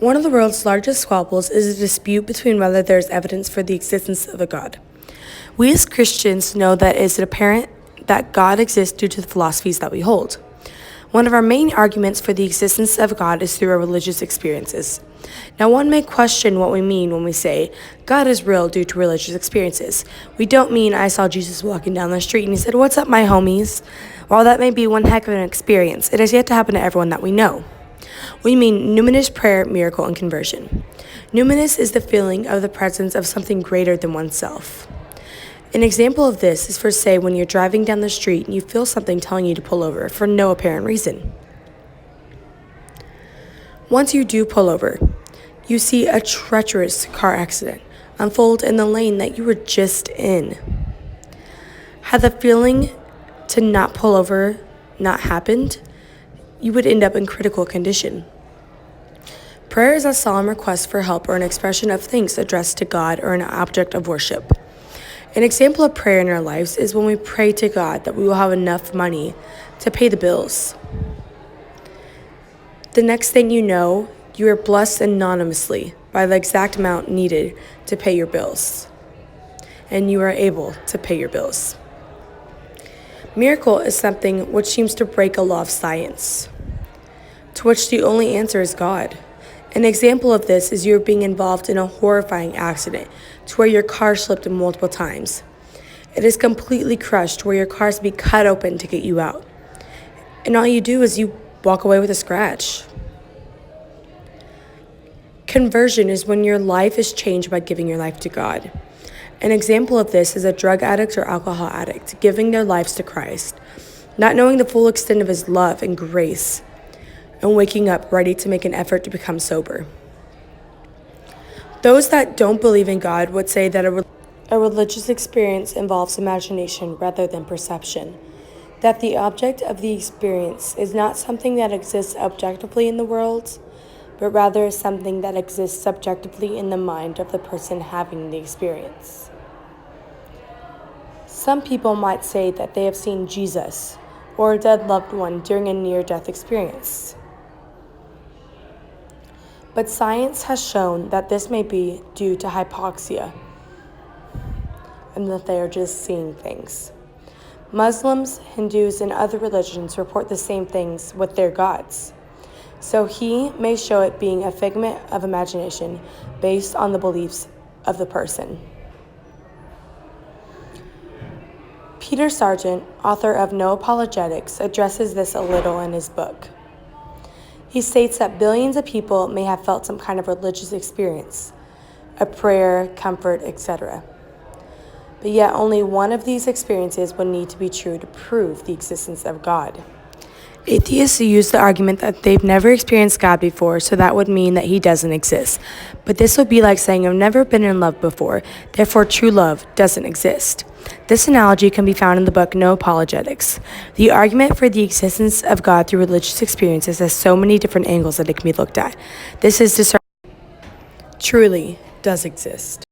One of the world's largest squabbles is a dispute between whether there is evidence for the existence of a God. We as Christians know that it is apparent that God exists due to the philosophies that we hold. One of our main arguments for the existence of God is through our religious experiences. Now, one may question what we mean when we say God is real due to religious experiences. We don't mean I saw Jesus walking down the street and he said, "What's up, my homies?" While that may be one heck of an experience, it has yet to happen to everyone that we know. We mean numinous prayer, miracle, and conversion. Numinous is the feeling of the presence of something greater than oneself. An example of this is for, say, when you're driving down the street and you feel something telling you to pull over for no apparent reason. Once you do pull over, you see a treacherous car accident unfold in the lane that you were just in. Had the feeling to not pull over not happened, you would end up in critical condition. Prayer is a solemn request for help or an expression of thanks addressed to God or an object of worship. An example of prayer in our lives is when we pray to God that we will have enough money to pay the bills. The next thing you know, you are blessed anonymously by the exact amount needed to pay your bills, and you are able to pay your bills. Miracle is something which seems to break a law of science, to which the only answer is God. An example of this is you being involved in a horrifying accident to where your car slipped multiple times. It is completely crushed where your car has to be cut open to get you out. And all you do is you walk away with a scratch. Conversion is when your life is changed by giving your life to God. An example of this is a drug addict or alcohol addict giving their lives to Christ, not knowing the full extent of his love and grace, and waking up ready to make an effort to become sober. Those that don't believe in God would say that a religious experience involves imagination rather than perception, that the object of the experience is not something that exists objectively in the world, but rather is something that exists subjectively in the mind of the person having the experience. Some people might say that they have seen Jesus or a dead loved one during a near-death experience. But science has shown that this may be due to hypoxia and that they are just seeing things. Muslims, Hindus, and other religions report the same things with their gods. So he may show it being a figment of imagination based on the beliefs of the person. Peter Sargent, author of No Apologetics, addresses this a little in his book. He states that billions of people may have felt some kind of religious experience, a prayer, comfort, etc. But yet only one of these experiences would need to be true to prove the existence of God. Atheists use the argument that they've never experienced God before, so that would mean that he doesn't exist. But this would be like saying I've never been in love before, therefore true love doesn't exist. This analogy can be found in the book No Apologetics. The argument for the existence of God through religious experiences has so many different angles that it can be looked at. This is truly does exist.